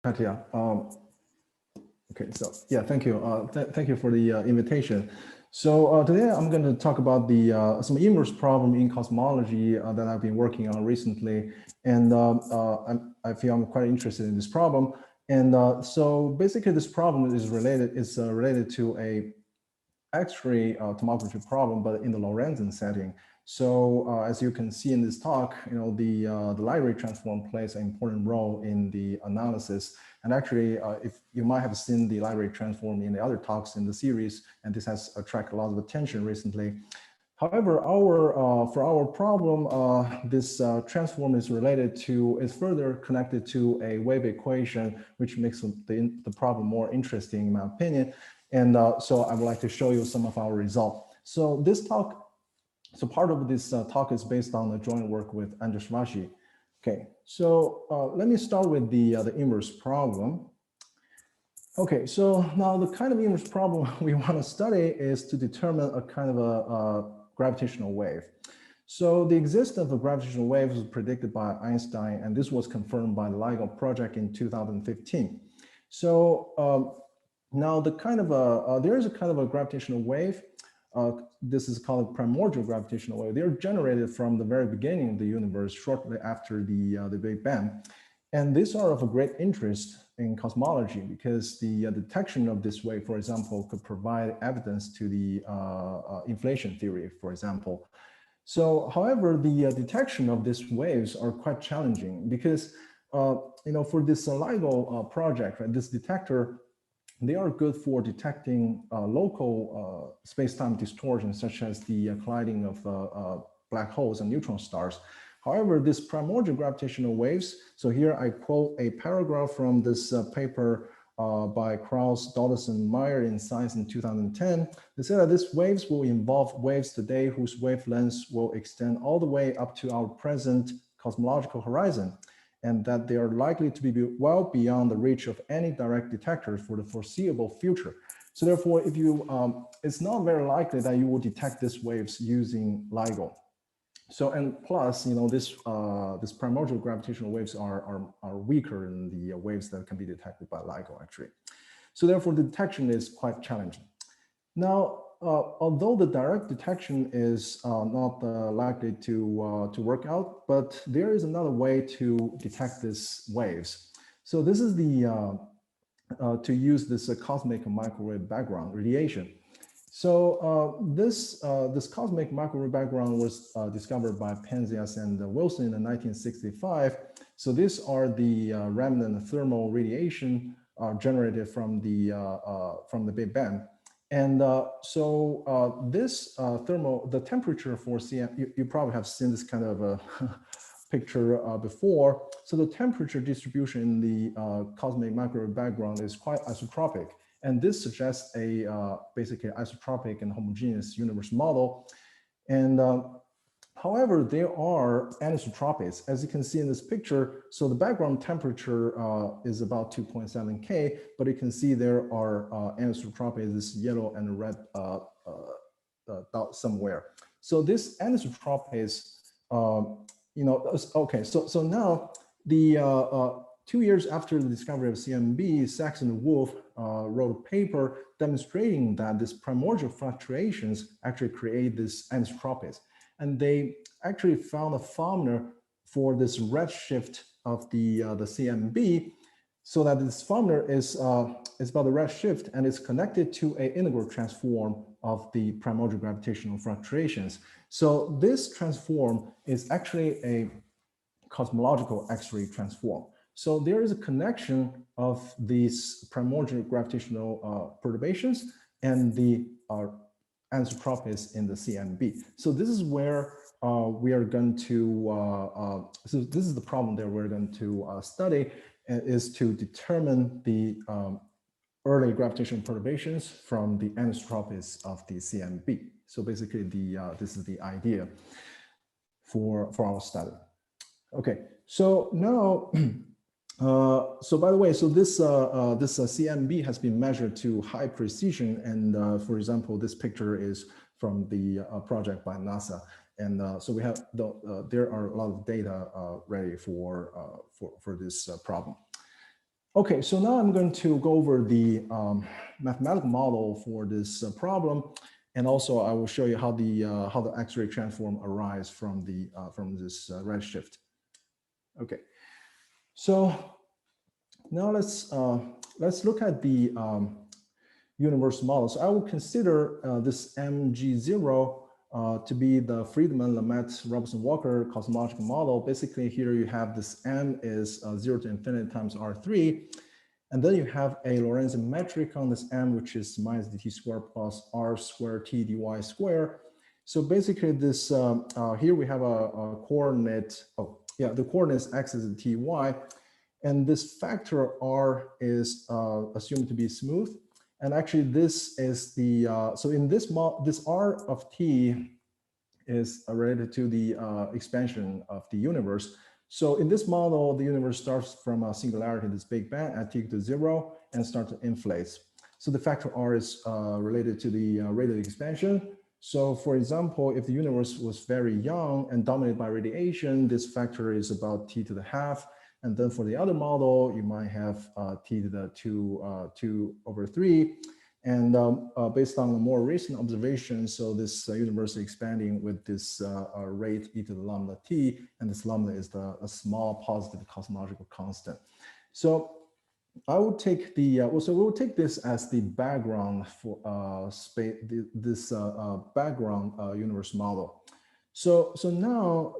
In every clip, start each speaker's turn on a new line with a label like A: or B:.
A: Katya. Okay, so yeah, thank you. Thank you for the invitation. So today I'm going to talk about the some inverse problem in cosmology that I've been working on recently, and I feel I'm quite interested in this problem. And so basically, this problem is related to a X-ray tomography problem, but in the Lorentzian setting. So as you can see in this talk, the light ray transform plays an important role in the analysis. And actually, if you might have seen the light ray transform in the other talks in the series, and this has attracted a lot of attention recently. However, for our problem, this transform is further connected to a wave equation, which makes the problem more interesting, in my opinion. And so I would like to show you some of our results. So part of this talk is based on the joint work with Andrzej Washi. Okay, so let me start with the inverse problem. Okay, so now the kind of inverse problem we want to study is to determine a kind of a gravitational wave. So the existence of a gravitational wave was predicted by Einstein, and this was confirmed by the LIGO project in 2015. So now there is a kind of a gravitational wave. This is called a primordial gravitational wave. They're generated from the very beginning of the universe, shortly after the Big Bang. And these are of a great interest in cosmology because the detection of this wave, for example, could provide evidence to the inflation theory, for example. So, however, the detection of these waves are quite challenging because, for this LIGO project, right, this detector, they are good for detecting local space-time distortions, such as the colliding of black holes and neutron stars. However, this primordial gravitational waves, so here I quote a paragraph from this paper by Krauss, Doddison, Meyer in Science in 2010. They said that these waves will involve waves today whose wavelengths will extend all the way up to our present cosmological horizon, and that they are likely to be well beyond the reach of any direct detectors for the foreseeable future. So therefore, if you, it's not very likely that you will detect these waves using LIGO. So, and plus, this primordial gravitational waves are weaker than the waves that can be detected by LIGO, actually. So therefore, the detection is quite challenging. Now, although the direct detection is not likely to work out, but there is another way to detect these waves. So this is to use this cosmic microwave background radiation. So this cosmic microwave background was discovered by Penzias and Wilson in 1965. So these are the remnant thermal radiation generated from the Big Bang. And the temperature for CM, you probably have seen this kind of a picture before. So the temperature distribution in the cosmic microwave background is quite isotropic. And this suggests a basically isotropic and homogeneous universe model. And however, there are anisotropies, as you can see in this picture. So the background temperature is about 2.7 K, but you can see there are anisotropies, this yellow and red dot somewhere. So this anisotropies, okay, so now the 2 years after the discovery of CMB, Sachs and Wolf wrote a paper demonstrating that these primordial fluctuations actually create these anisotropies. And they actually found a formula for this redshift of the CMB, so that this formula is about the redshift and is connected to an integral transform of the primordial gravitational fluctuations. So this transform is actually a cosmological X-ray transform. So there is a connection of these primordial gravitational perturbations and the anisotropies in the CMB. So this is where we are going to, so this is the problem that we're going to study, is to determine the early gravitational perturbations from the anisotropies of the CMB. So basically this is the idea for our study. Okay, so now, so by the way, so this CMB has been measured to high precision, and for example, this picture is from the project by NASA, and so we have there are a lot of data ready for this problem. Okay, so now I'm going to go over the mathematical model for this problem, and also I will show you how the X-ray transform arise from this redshift. Okay, so now let's look at the universe model. So I will consider this MG0 to be the Friedman-Lamette-Robinson-Walker cosmological model. Basically, here you have this M is 0 to infinity times R3. And then you have a Lorentzian metric on this M, which is minus dt squared plus R squared T dy squared. So basically this, here we have a coordinate, the coordinates X is T, Y. And this factor R is assumed to be smooth. And actually this is the, so in this R of T is related to the expansion of the universe. So in this model, the universe starts from a singularity, this Big Bang at t equal to 0 and starts to inflate. So the factor R is related to the rate of expansion. So for example, if the universe was very young and dominated by radiation, this factor is about t to the half. And then for the other model, you might have t to the 2/3. And based on the more recent observations, so this universe is expanding with this rate e to the lambda t, and this lambda is a small positive cosmological constant. So I will take the, so we will take this as the background for this background universe model. So now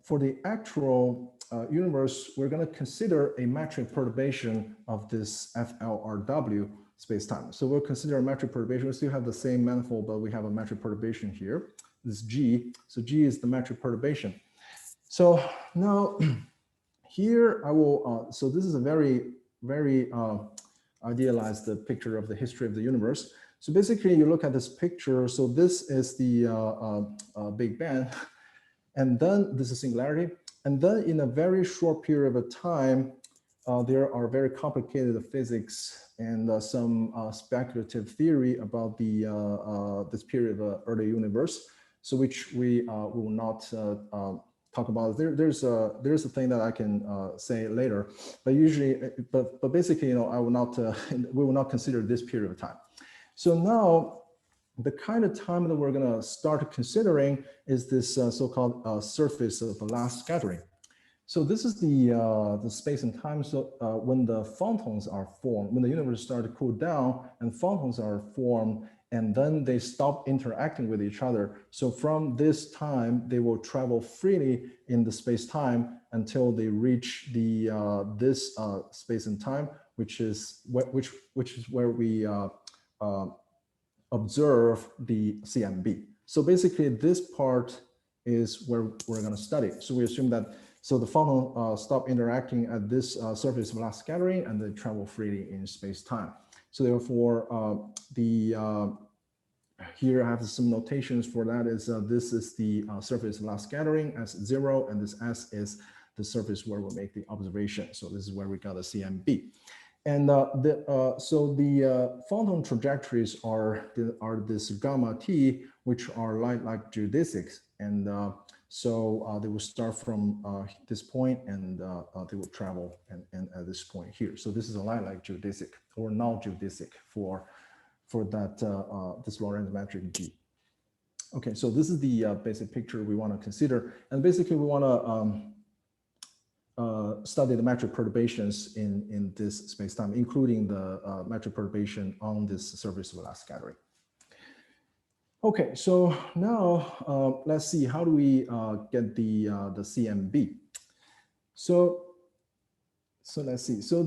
A: for the actual universe, we're going to consider a metric perturbation of this FLRW space-time. So we'll consider a metric perturbation. We still have the same manifold, but we have a metric perturbation here. This G. So G is the metric perturbation. So now here I will, so this is a very idealized picture of the history of the universe. So basically you look at this picture. So this is the Big Bang, and then this is singularity. And then in a very short period of time, there are very complicated physics and some speculative theory about the this period of early universe. So which we will not talk about. There's a thing that I can say later, but usually, but basically, I will not we will not consider this period of time. So now, the kind of time that we're going to start considering is this so-called surface of the last scattering. So this is the space and time. So when the photons are formed, when the universe starts to cool down and photons are formed, and then they stop interacting with each other. So from this time, they will travel freely in the space-time until they reach the this space and time, which is where we observe the CMB. So basically, this part is where we're going to study. So we assume that the photon stop interacting at this surface of last scattering, and they travel freely in space-time. So therefore, here I have some notations for that. Is this is the surface of last scattering S0, and this S is the surface where we'll make the observation. So this is where we got a CMB. And so the photon trajectories are this gamma t, which are like geodesics, and so they will start from this point, and they will travel and at this point here. So this is a line like geodesic or non-geodesic for that this Lorentz metric G. Okay, so this is the basic picture we want to consider, and basically we want to study the metric perturbations in this space-time, including the metric perturbation on this surface of last scattering. Okay, so now let's see, how do we get the CMB? So let's see. So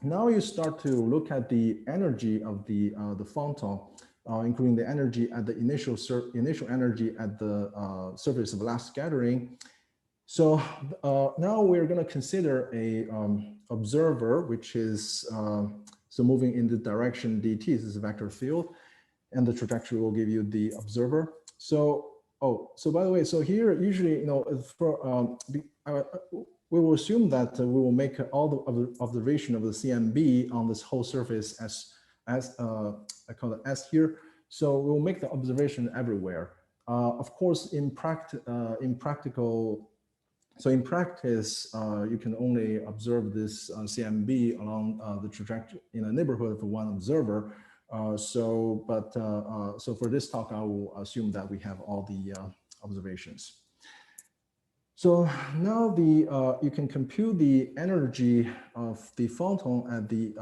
A: now you start to look at the energy of the photon, including the energy at the initial energy at the surface of last scattering. So now we're going to consider a observer, which is so moving in the direction dt. This is a vector field, and the trajectory will give you the observer. So so by the way, so here usually for we will assume that we will make all the observation of the CMB on this whole surface as I call it S here. So we will make the observation everywhere. Of course, in practical So in practice, you can only observe this CMB along the trajectory in a neighborhood of one observer. So for this talk, I will assume that we have all the observations. So now you can compute the energy of the photon at the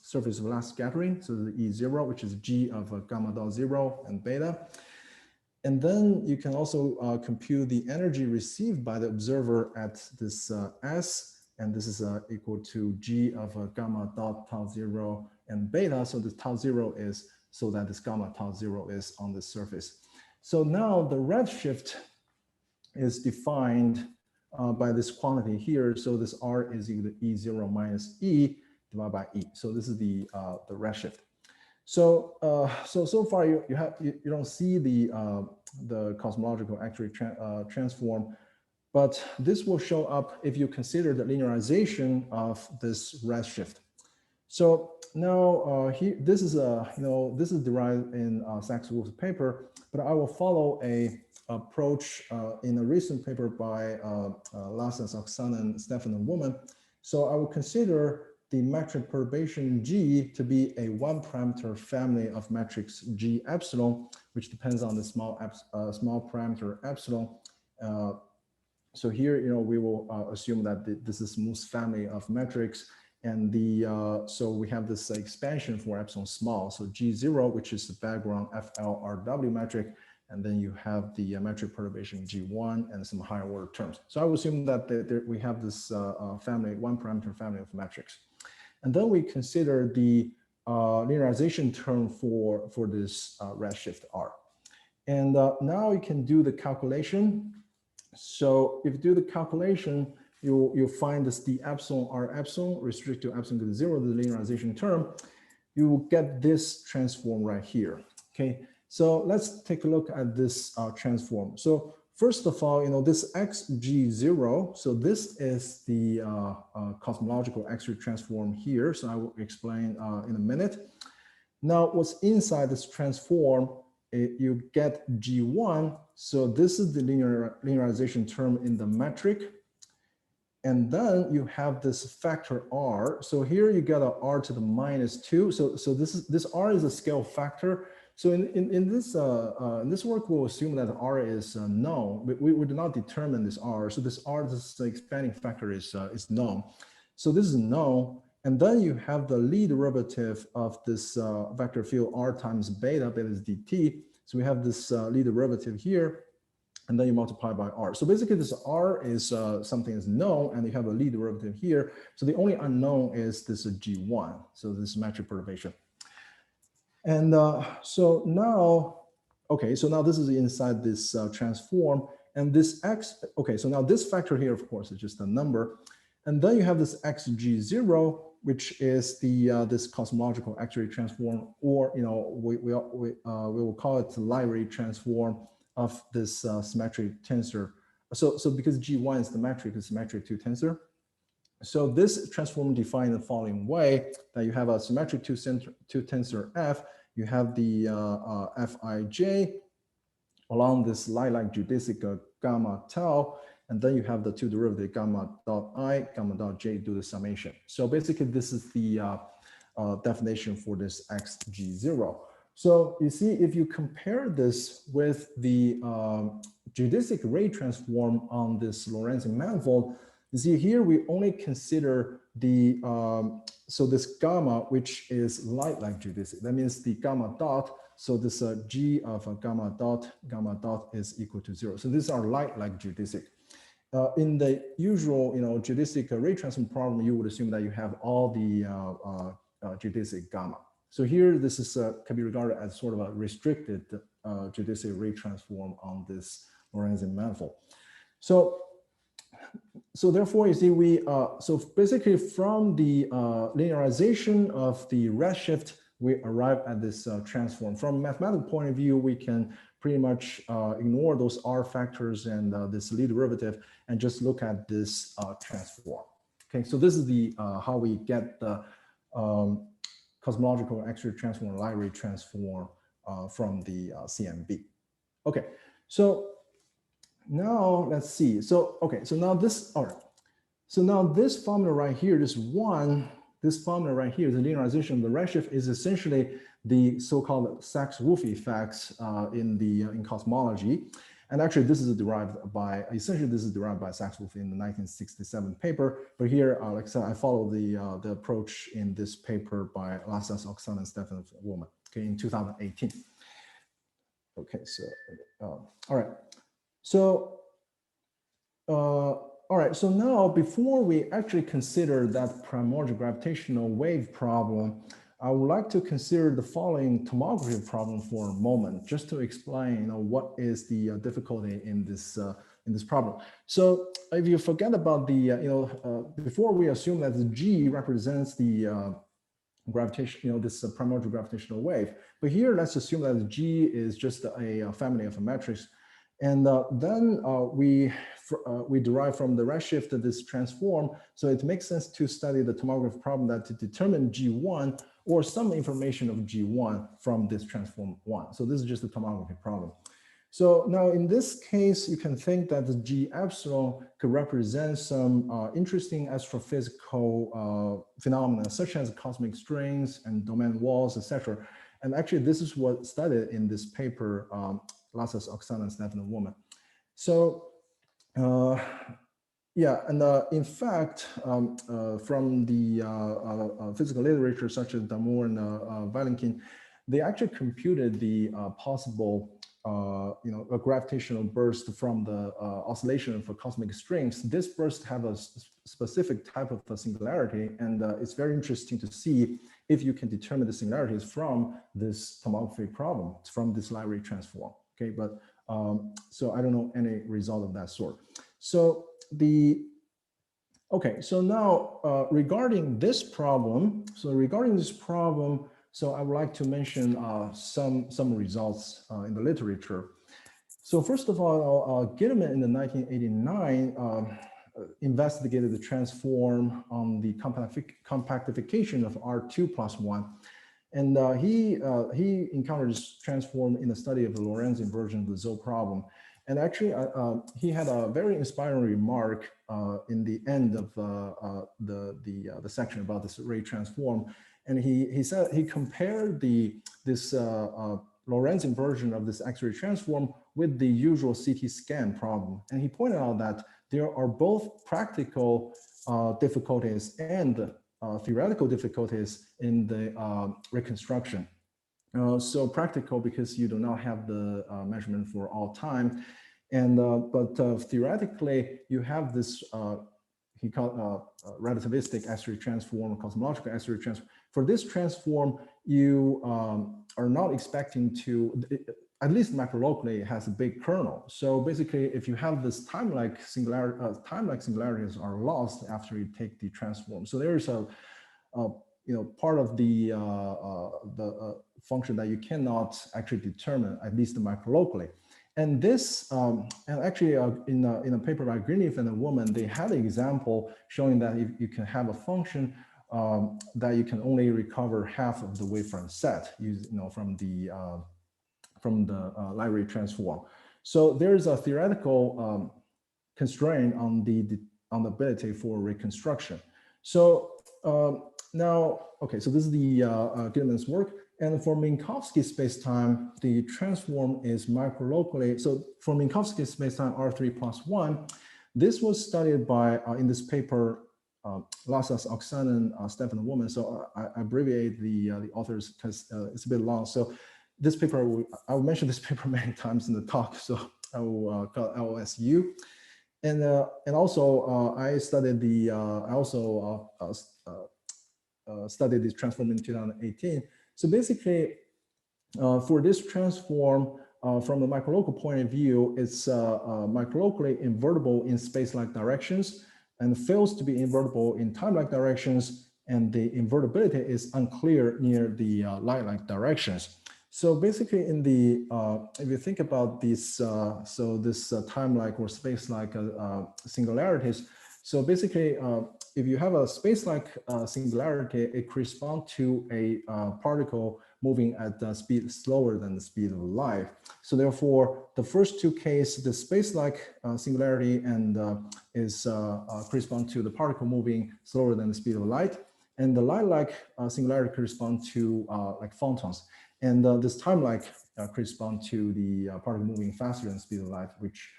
A: surface of last scattering. So the E0, which is G of gamma dot 0 and beta. And then you can also compute the energy received by the observer at this S, and this is equal to G of gamma dot tau 0 and beta. So this tau 0 is so that this gamma tau 0 is on the surface. So now the redshift is defined by this quantity here. So this R is equal to E0 minus E divided by E. So this is the redshift. So so far you don't see the cosmological actually transform, but this will show up if you consider the linearization of this redshift. So now here this is this is derived in Sachs-Wolf's paper, but I will follow a approach in a recent paper by Lasses, Oksanen, Stefan, and Woman. So I will consider the metric perturbation G to be a one parameter family of metrics G epsilon, which depends on the small parameter epsilon. So here, we will assume that this is smooth family of metrics, and so we have this expansion for epsilon small. So G0, which is the background FLRW metric, and then you have the metric perturbation G1 and some higher order terms. So I will assume that we have this family, one parameter family of metrics. And then we consider the linearization term for this redshift R. And now you can do the calculation. So if you do the calculation, you'll find this the epsilon R epsilon restricted to epsilon to 0, the linearization term. You will get this transform right here. Okay, so let's take a look at this transform. So first of all, this xg0, so this is the cosmological X-ray transform here. So I will explain in a minute. Now, what's inside this transform, you get G1. So this is the linearization term in the metric. And then you have this factor R. So here you get a R to the -2. So this R is a scale factor. So in this work, we'll assume that R is known. We do not determine this R. So this R, this expanding factor is known. So this is known. And then you have the Lie derivative of this vector field R times beta, beta is dt. So we have this Lie derivative here, and then you multiply by R. So basically this R is something is known, and you have a Lie derivative here. So the only unknown is this G1. So this metric perturbation. And so now, okay, so now this is inside this transform, and this X, okay, so now this factor here, of course, is just a number. And then you have this xg0, which is the this cosmological X-ray transform, or we will call it the Linearization transform of this symmetric tensor. So because G1 is the metric, it's symmetric 2 tensor. So this transform defined the following way: that you have a symmetric 2 tensor F. You have the Fij along this Lie-like geodesic gamma tau. And then you have the two derivative gamma dot I, gamma dot J, do the summation. So basically, this is the definition for this xg0. So you see, if you compare this with the geodesic ray transform on this Lorentzian manifold, you see here we only consider the so this gamma, which is light-like geodesic. That means the gamma dot. So this G of gamma dot is equal to 0. So these are light-like geodesic. In the usual, geodesic ray transform problem, you would assume that you have all the geodesic gamma. So here, this is can be regarded as sort of a restricted geodesic ray transform on this Lorentzian manifold. So therefore, you see, so basically from the linearization of the redshift, we arrive at this transform. From a mathematical point of view, we can pretty much ignore those R factors and this Lie derivative and just look at this transform. Okay, so this is the how we get the cosmological X-ray transform, Linearization transform from the CMB. Okay, so now let's see. So, okay, so now this, all right. So now this formula right here, this formula right here, the linearization of the redshift is essentially the so-called Sachs-Wolfe effects in cosmology. And actually, this is derived by, essentially, this is derived by Sachs-Wolfe in the 1967 paper. But here, like I said, I follow the approach in this paper by Lasas, Oksana, and Stefan Woolman, okay, in 2018. Okay, so, all right. So, all right, so now before we actually consider that primordial gravitational wave problem, I would like to consider the following tomography problem for a moment, just to explain, what is the difficulty in this problem. So if you forget about the, before we assume that the G represents the gravitation, this primordial gravitational wave. But here, let's assume that G is just a family of a matrix. And then we derive from the redshift of this transform. So it makes sense to study the tomography problem that to determine G1 or some information of G1 from this transform 1. So this is just the tomography problem. So now in this case, you can think that the G epsilon could represent some interesting astrophysical phenomena, such as cosmic strings and domain walls, etc. And actually, this is what studied in this paper, Lasas, Oksana, and Stefan Woolman. So yeah, and in fact, from the physical literature, such as Damour and Valenkin, they actually computed the possible a gravitational burst from the oscillation of cosmic strings. This burst have a specific type of singularity, and it's very interesting to see if you can determine the singularities from this tomography problem, from this Lyra transform. Okay, but so I don't know any result of that sort. So so now regarding this problem, so I would like to mention some results in the literature. So first of all, Gitterman in the 1989 investigated the transform on the compactification of R2 plus 1. And he encountered this transform in the study of the Lorentz inversion of the Zoe problem. And actually, he had a very inspiring remark in the end of the section about this ray transform. And he said he compared this Lorentz inversion of this X-ray transform with the usual CT scan problem. And he pointed out that there are both practical difficulties and theoretical difficulties in the reconstruction. So practical because you do not have the measurement for all time. And but theoretically, you have this he called relativistic X-ray transform, cosmological X-ray transform. For this transform, you are not expecting to, at least macrolocally, it has a big kernel. So basically, if you have this time-like singularities are lost after you take the transform. So there is a part of the function that you cannot actually determine, at least macrolocally. And this, and actually in a paper by Greenleaf and a woman, they had an example showing that if you can have a function that you can only recover half of the wavefront set, from the Lyra transform. So there is a theoretical constraint on the ability for reconstruction. So now, okay, so this is the Gitterman's work. And for Minkowski spacetime, the transform is microlocally. So for Minkowski spacetime R3 plus 1, this was studied by, in this paper, Lasas, Oksanen, Stefan Woolman. So I abbreviate the authors because it's a bit long. So this paper, I will mention this paper many times in the talk. So I will call LSU. And also I studied the, studied this transform in 2018. So basically, for this transform, from the microlocal point of view, it's microlocally invertible in space-like directions and fails to be invertible in time-like directions, and the invertibility is unclear near the light-like directions. So basically, in the if you think about these, so this time-like or space-like singularities, so basically, if you have a space-like singularity, it corresponds to a particle moving at the speed slower than the speed of light. So therefore, the first two cases, the space-like singularity and correspond to the particle moving slower than the speed of light, and the light-like singularity correspond to like photons, and this time-like correspond to the particle moving faster than the speed of light, which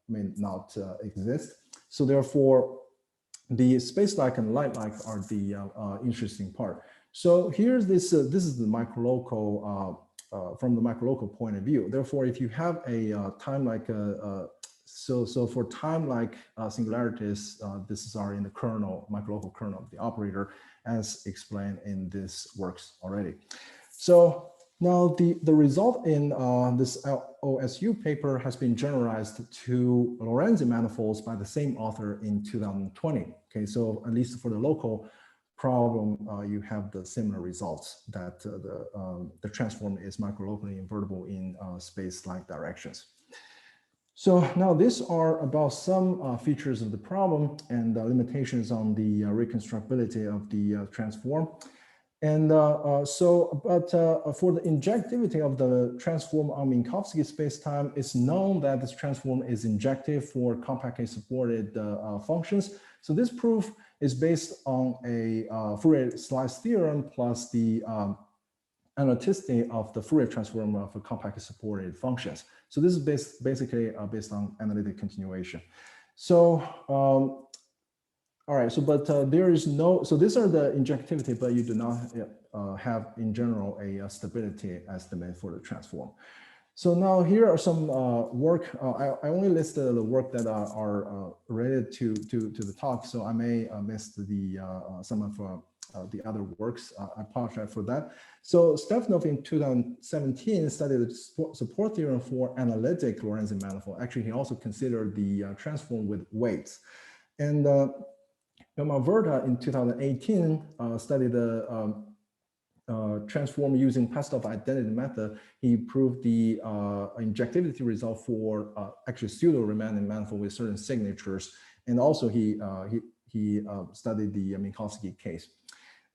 A: may not exist. So therefore, the space-like and light-like are the interesting part. So here's this. This is the microlocal from the microlocal point of view. Therefore, if you have a time-like, so for time-like singularities, this are in the kernel, microlocal kernel of the operator, as explained in this works already. So now the result in this OSU paper has been generalized to Lorentz manifolds by the same author in 2020. Okay, so at least for the local problem, you have the similar results that the transform is microlocally invertible in space-like directions. So now these are about some features of the problem and limitations on the reconstructability of the transform. And for the injectivity of the transform on Minkowski spacetime, it's known that this transform is injective for compactly supported functions. So this proof is based on a Fourier slice theorem plus the analyticity of the Fourier transform for compactly supported functions. So this is basically based on analytic continuation. So all right, so but there is no, so these are the injectivity, but you do not have in general a stability estimate for the transform. So now here are some work. I only listed the work that are related to the talk, so I may miss the some of the other works. I apologize for that. So Stefanov in 2017 studied the support theorem for analytic Lorentz manifold. Actually, he also considered the transform with weights. And Verta in 2018 studied the transform using Pastov identity method. He proved the injectivity result for actually pseudo-Riemannian manifold with certain signatures, and also he studied the Minkowski case.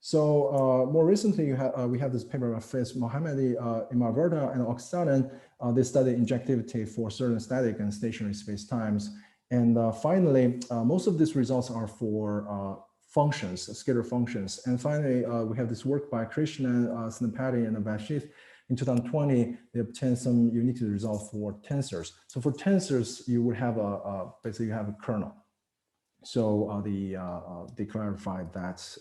A: So more recently, we have this paper by Faiz Mohammadi, Imar Verta, and Oksanen. They studied injectivity for certain static and stationary spacetimes. And finally, most of these results are for functions, scalar functions. And finally, we have this work by Krishnan, Snapati, and Bashith. In 2020, they obtained some unique results for tensors. So for tensors, you would have basically you have a kernel. So they clarified that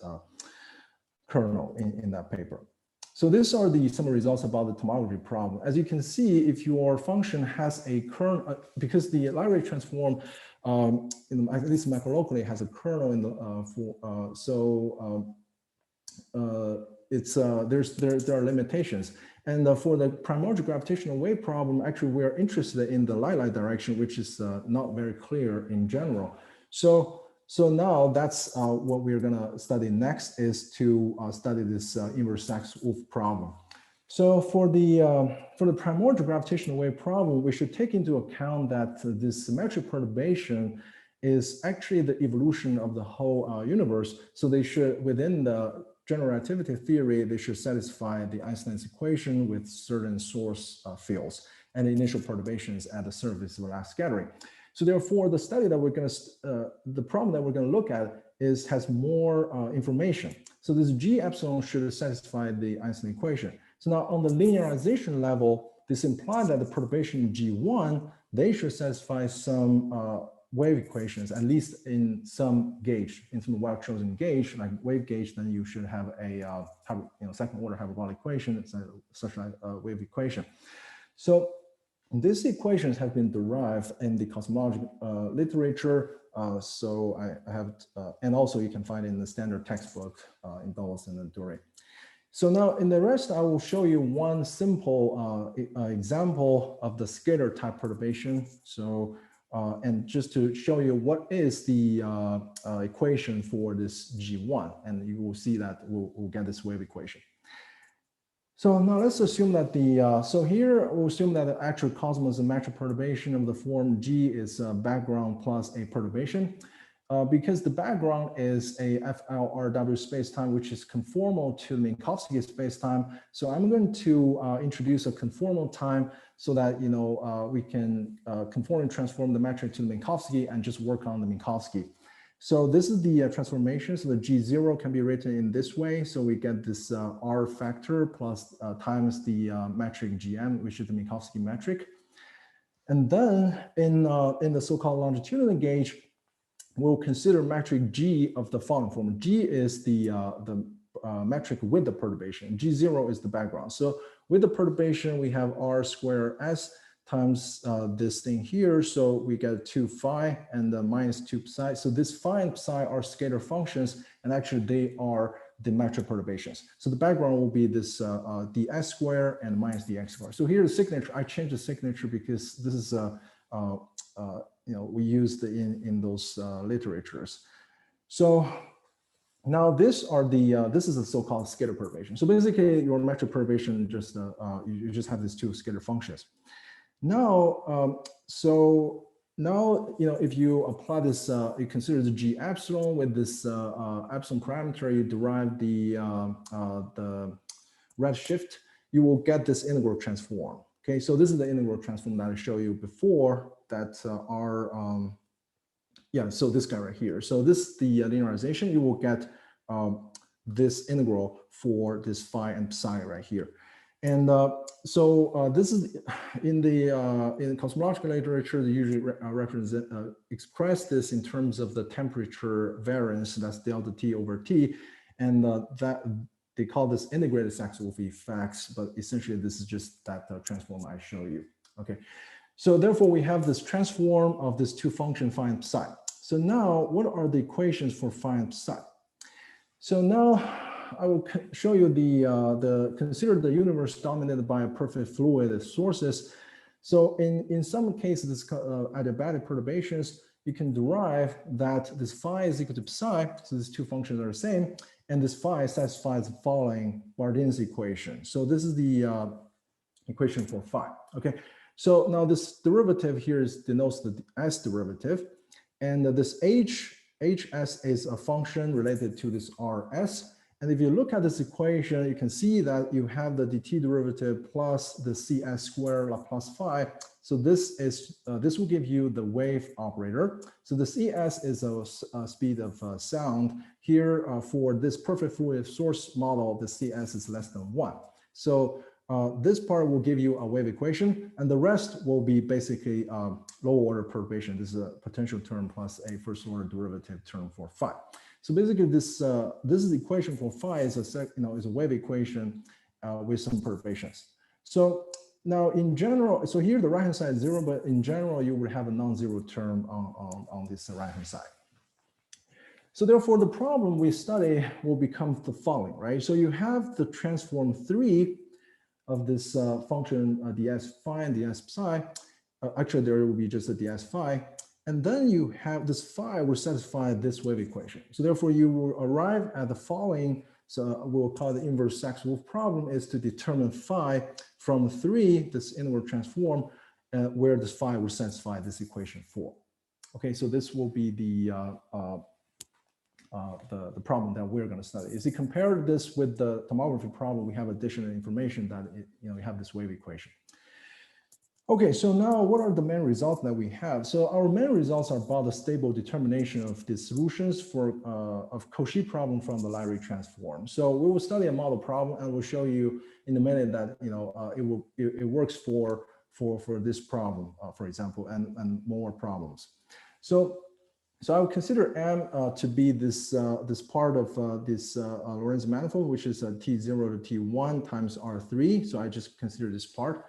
A: kernel in that paper. So these are some results about the tomography problem. As you can see, if your function has a kernel, because the Linearization transform, at least macrolocally, has a kernel in the there are limitations. And for the primordial gravitational wave problem, actually we're interested in the light direction, which is not very clear in general. So now that's what we're gonna study next, is to study this inverse Sachs-Wolf problem. So for the primordial gravitational wave problem, we should take into account that this symmetric perturbation is actually the evolution of the whole universe. So they should, within the general relativity theory, they should satisfy the Einstein's equation with certain source fields and the initial perturbations at the surface of last scattering. So therefore, the study that we're going to, the problem that we're going to look at has more information. So this G epsilon should satisfy the Einstein equation. So now on the linearization level, this implies that the perturbation G1, they should satisfy some wave equations, at least in some gauge, in some well-chosen gauge, like wave gauge, then you should have a second order hyperbolic equation, such like a wave equation. So these equations have been derived in the cosmology literature. So I have, and also you can find it in the standard textbook in Dulles and Dury. So now in the rest, I will show you one simple example of the scalar type perturbation. So, and just to show you what is the equation for this G1, and you will see that we'll get this wave equation. So now let's assume that so here we'll assume that the actual cosmos is a metric perturbation of the form G is background plus a perturbation. because the background is a FLRW spacetime, which is conformal to the Minkowski spacetime. So I'm going to introduce a conformal time so that we can conformally transform the metric to the Minkowski and just work on the Minkowski. So this is the transformation. So the G0 can be written in this way. So we get this R factor plus times the metric GM, which is the Minkowski metric. And then in the so-called longitudinal gauge, we'll consider metric G of the following form. G is the metric with the perturbation. G0 is the background. So with the perturbation, we have R square S times this thing here. So we get 2 phi and minus 2 psi. So this phi and psi are scalar functions, and actually they are the metric perturbations. So the background will be this ds square and minus dx square. So here's the signature. I changed the signature because this is we used in those literatures. So now this is the so-called scalar perturbation. So basically, your metric perturbation just you just have these two scalar functions. Now, if you apply this, you consider the G epsilon with this epsilon parameter, you derive the redshift, you will get this integral transform. Okay, so this is the integral transform that I showed you before that so this guy right here. So this is the linearization, you will get this integral for this phi and psi right here. And this is in the cosmological literature, they usually express this in terms of the temperature variance, that's delta T over T, and that they call this integrated Saxe-Whorf effects, but essentially this is just that transform I show you. Okay, so therefore we have this transform of this two function phi and psi. So now what are the equations for phi and psi? So now I will show you consider the universe dominated by a perfect fluid sources. So in some cases, adiabatic perturbations, you can derive that this phi is equal to psi, so these two functions are the same, and this phi satisfies the following Bardeen's equation. So this is the equation for phi. Okay, so now this derivative here denotes the s derivative, and this hs is a function related to this rs. And if you look at this equation, you can see that you have the dt derivative plus the cs squared Laplace phi. So this will give you the wave operator. So the cs is a speed of sound. Here for this perfect fluid source model, the cs is less than 1. So this part will give you a wave equation, and the rest will be basically lower order perturbation. This is a potential term plus a first order derivative term for phi. So basically, this is the equation for phi is a wave equation with some perturbations. So now in general, so here the right hand side is 0, but in general you will have a non-zero term on this right hand side. So therefore, the problem we study will become the following, right? So you have the transform 3 of this function ds phi and ds psi. Actually, there will be just a ds phi. And then you have this phi will satisfy this wave equation. So therefore, you will arrive at the following. So we'll call the inverse Saxe-Whorf problem is to determine phi from 3, this integral transform, where this phi will satisfy this equation 4. Okay, so this will be the problem that we're going to study. Is you compare this with the tomography problem, we have additional information that we have this wave equation. Okay, so now what are the main results that we have? So our main results are about the stable determination of the solutions for of Cauchy problem from the Linear transform. So we will study a model problem, and we'll show you in a minute that it works for this problem, for example, and more problems. So I will consider M to be this part of this Lorentz manifold, which is T0 to T1 times R3. So I just consider this part.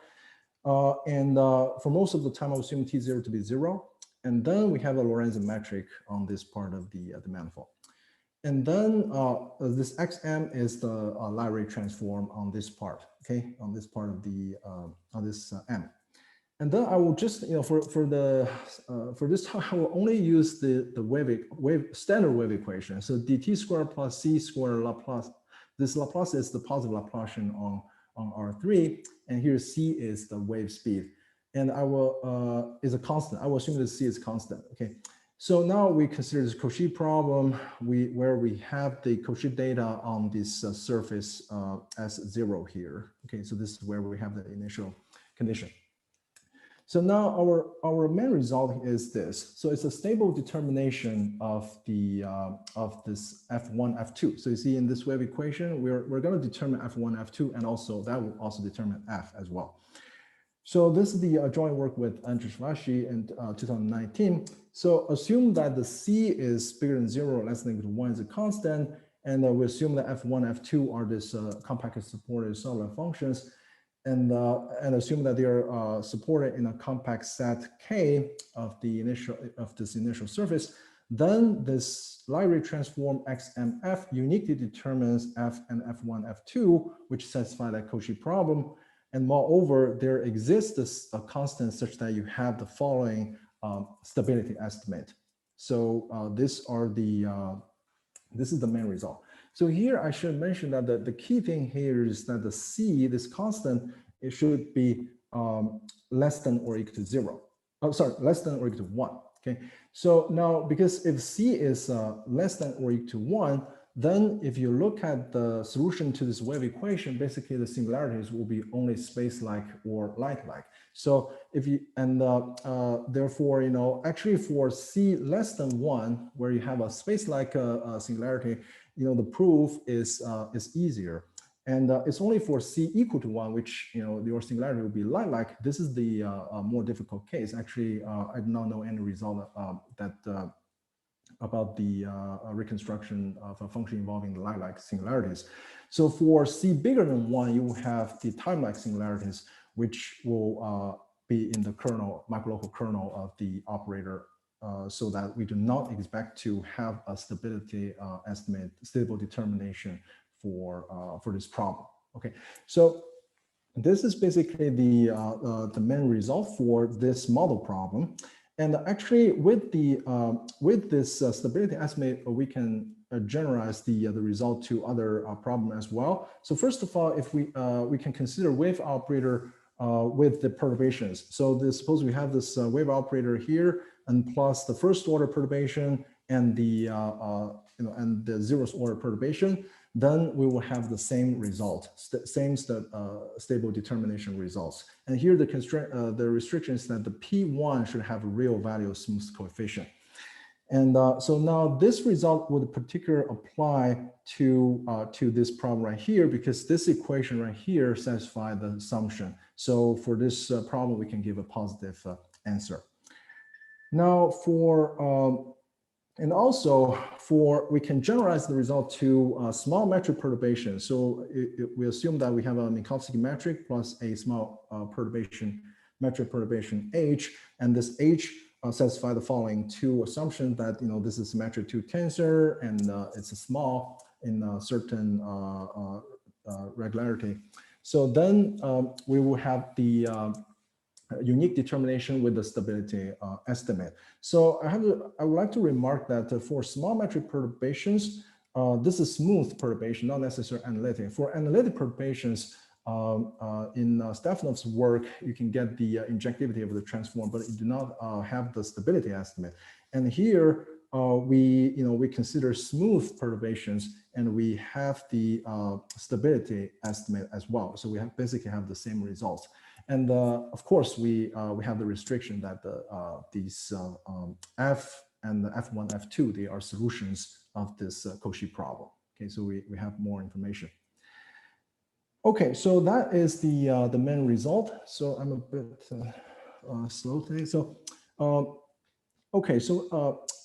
A: For most of the time, I'll assume T0 to be 0. And then we have a Lorentz metric on this part of the manifold. And then this XM is the Linear transform on this part, okay, on this part of the, on this M. And then I will just, for this time, I will only use the standard wave equation. So dt squared plus c squared Laplace. This Laplace is the positive Laplacian on R3, and here c is the wave speed, and I will is a constant. I will assume that c is constant. Okay, So now we consider this Cauchy problem where we have the Cauchy data on this surface as 0 here. Okay, so this is where we have the initial condition. So now our main result is this. So it's a stable determination of the of this F1, F2. So you see in this wave equation, we're going to determine F1, F2, and also that will also determine F as well. So this is the joint work with Andrzej in 2019. So assume that the C is bigger than 0, less than or equal to 1 is a constant, and we assume that F1, F2 are this compactly supported solid functions, and assume that they are supported in a compact set K of this initial surface. Then this Linear transform XMF uniquely determines F and F1, F2, which satisfy that Cauchy problem. And moreover, there exists a constant such that you have the following stability estimate. So this is the main result. So here I should mention that the key thing here is that the C, this constant, it should be less than or equal to 0. Oh, sorry, less than or equal to 1. Okay. So now, because if C is less than or equal to 1, then if you look at the solution to this wave equation, basically the singularities will be only space-like or light-like. So if you, and therefore, you know, actually for C less than 1, where you have a space-like singularity, you know, the proof is easier. And it's only for C equal to 1, which, you know, your singularity will be light-like. This is the more difficult case. Actually, I do not know any result about the reconstruction of a function involving the light-like singularities. So for C bigger than 1, you will have the time-like singularities, which will be in the kernel, microlocal kernel of the operator, so that we do not expect to have a stability estimate, stable determination for this problem. Okay, so this is basically the main result for this model problem. And actually, with this stability estimate, we can generalize the result to other problem as well. So first of all, if we can consider wave operator with the perturbations. So suppose we have this wave operator here, and plus the first order perturbation and the and the zeroth order perturbation. Then we will have the same result, stable determination results. And here the restriction is that the P1 should have a real value of smooth coefficient. And so now this result would particularly apply to this problem right here, because this equation right here satisfies the assumption. So for this problem, we can give a positive answer. Now and also we can generalize the result to small metric perturbation. So we assume that we have a Minkowski metric plus a small metric perturbation H, and this H satisfy the following two assumptions: that, you know, this is symmetric to tensor, and it's a small in a certain regularity. So then we will have the unique determination with the stability estimate. So I would like to remark that for small metric perturbations, this is smooth perturbation, not necessarily analytic. For analytic perturbations, in Stefanov's work, you can get the injectivity of the transform, but you do not have the stability estimate. And here we consider smooth perturbations, and we have the stability estimate as well. So we basically have the same results. And of course, we have the restriction that these F and the F1, F2, they are solutions of this Cauchy problem. Okay, so we have more information. Okay, so that is the main result. So I'm a bit slow today. So okay, so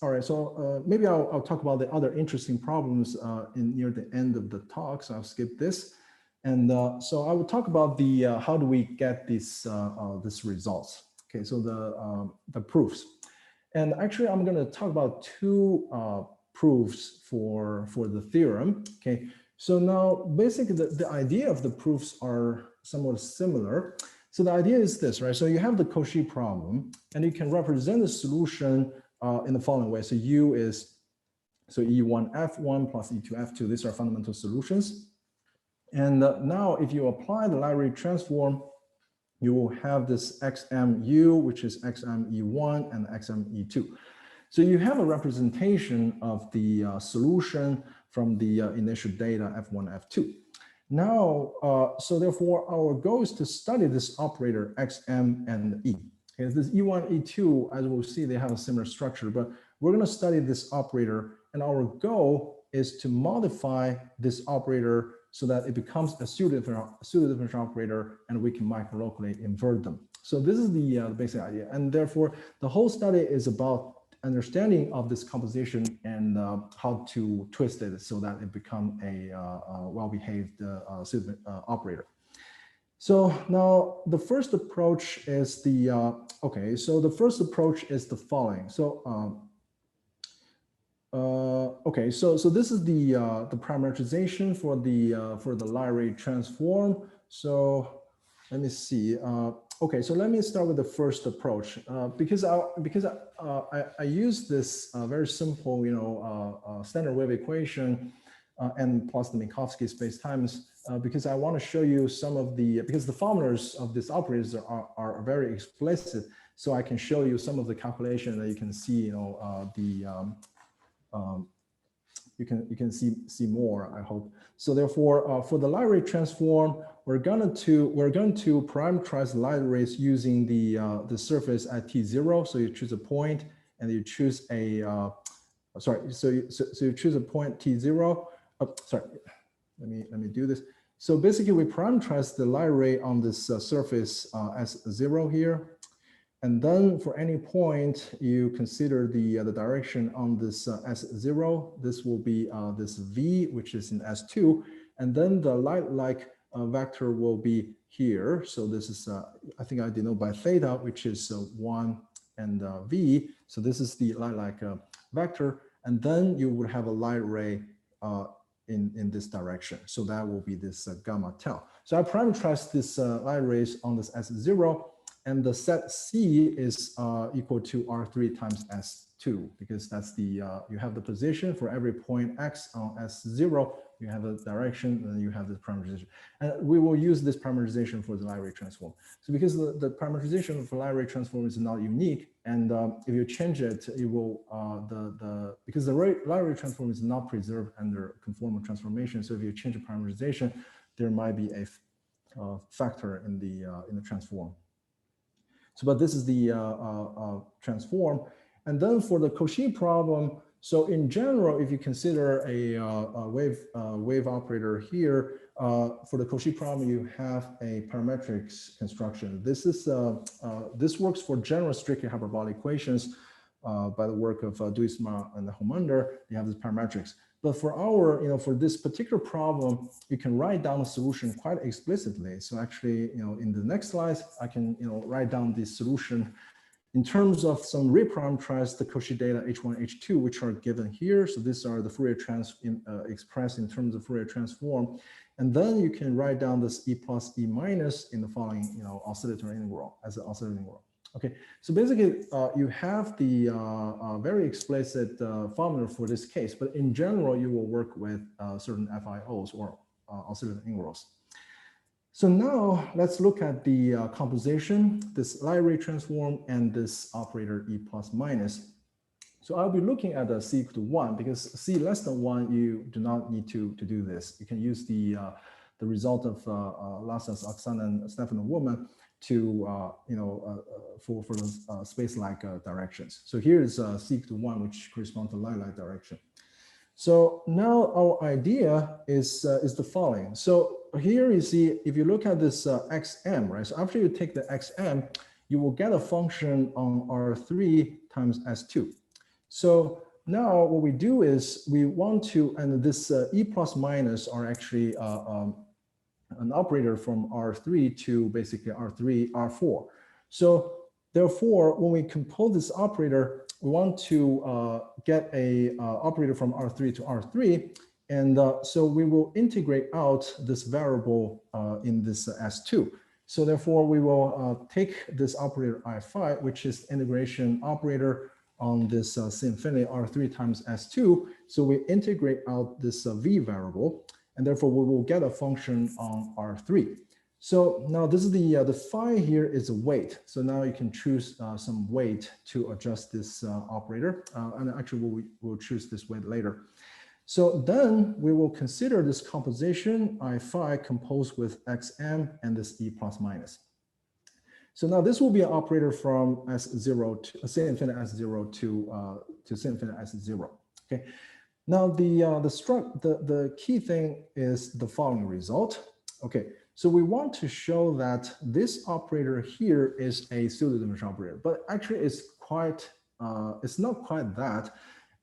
A: all right, so maybe I'll talk about the other interesting problems near the end of the talk. So I'll skip this. And so I will talk about the how do we get these results. Okay, so the proofs, and actually I'm going to talk about two proofs for the theorem. Okay, so now basically the idea of the proofs are somewhat similar. So the idea is this, right? So you have the Cauchy problem, and you can represent the solution in the following way. So U is E1 F1 plus E2 F2. These are fundamental solutions. And now if you apply the Linear transform, you will have this XMU, which is XME1 and XME2. So you have a representation of the solution from the initial data F1, F2. Now, so therefore, our goal is to study this operator XM and E. Okay, this E1, E2, as we'll see, they have a similar structure, but we're going to study this operator, and our goal is to modify this operator so that it becomes a pseudo-differential operator, and we can microlocally invert them. So this is the basic idea, and therefore, the whole study is about understanding of this composition and how to twist it so that it become a well-behaved operator. So now the first approach is the okay. So the first approach is the following. So okay. So this is the parametrization for the Linear transform. So let me see. Okay, so let me start with the first approach because I use this very simple, standard wave equation and plus the Minkowski spacetimes because I want to show you some of because the formulas of these operators are very explicit, so I can show you some of the calculation that you can see, you can see more, I hope. So therefore, for the Linear transform, we're going to parameterize the light rays using the surface at t0. So you choose a point, and you choose a so you choose a point t0. Sorry, let me do this. So basically, we parameterize the light ray on this surface as 0 here. And then for any point, you consider the direction on this S0. This will be this V, which is in S2. And then the light-like vector will be here. So this is, I think I denote by theta, which is 1 and V. So this is the light-like vector. And then you would have a light ray in this direction. So that will be this gamma tau. So I parameterize this light rays on this S0. And the set C is equal to R3 times S2, because that's the, you have the position for every point X on S0, you have a direction, and you have the parameterization. And we will use this parameterization for the Linear transform. So because the parameterization for Linear transform is not unique, and if you change it, it will, because the Linear transform is not preserved under conformal transformation. So if you change the parameterization, there might be a factor in the transform. So, but this is the transform. And then for the Cauchy problem, so in general, if you consider a wave operator here, for the Cauchy problem, you have a parametric construction. This is this works for general strictly hyperbolic equations by the work of Duisma and Homander. They have these parametrics. But for our, for this particular problem, you can write down the solution quite explicitly. So actually, in the next slides, I can, write down the solution in terms of some reparameterized the Cauchy data H1, H2, which are given here. So these are the Fourier expressed in terms of Fourier transform. And then you can write down this E plus E minus in the following, oscillatory integral as an oscillator integral. Okay, so basically you have the very explicit formula for this case, but in general, you will work with certain FIOs or oscillator integrals. So now let's look at the composition, this Linear transform and this operator E plus minus. So I'll be looking at the C equal to 1 because C less than 1, you do not need to do this. You can use the result of Lassas, Oksana, and Stefano Woman to for those space-like directions. So here is C equal to 1, which corresponds to line-like direction. So now our idea is the following. So here you see, if you look at this xm, right? So after you take the xm, you will get a function on R3 times S2. So now what we do is we want to, and this E plus minus are actually an operator from R3 to basically R3, R4. So therefore, when we compose this operator, we want to get a operator from R3 to R3. And so we will integrate out this variable in this S2. So therefore, we will take this operator I5, which is integration operator on this C infinity R3 times S2. So we integrate out this V variable. And therefore, we will get a function on R3. So now this is the phi here is a weight. So now you can choose some weight to adjust this operator. And actually we'll choose this weight later. So then we will consider this composition I phi composed with xm and this e plus minus. So now this will be an operator from S0 to C infinity S0 to C infinity S0. Okay. Now the key thing is the following result. Okay. So we want to show that this operator here is a pseudo-dimensional operator, but actually it's not quite that.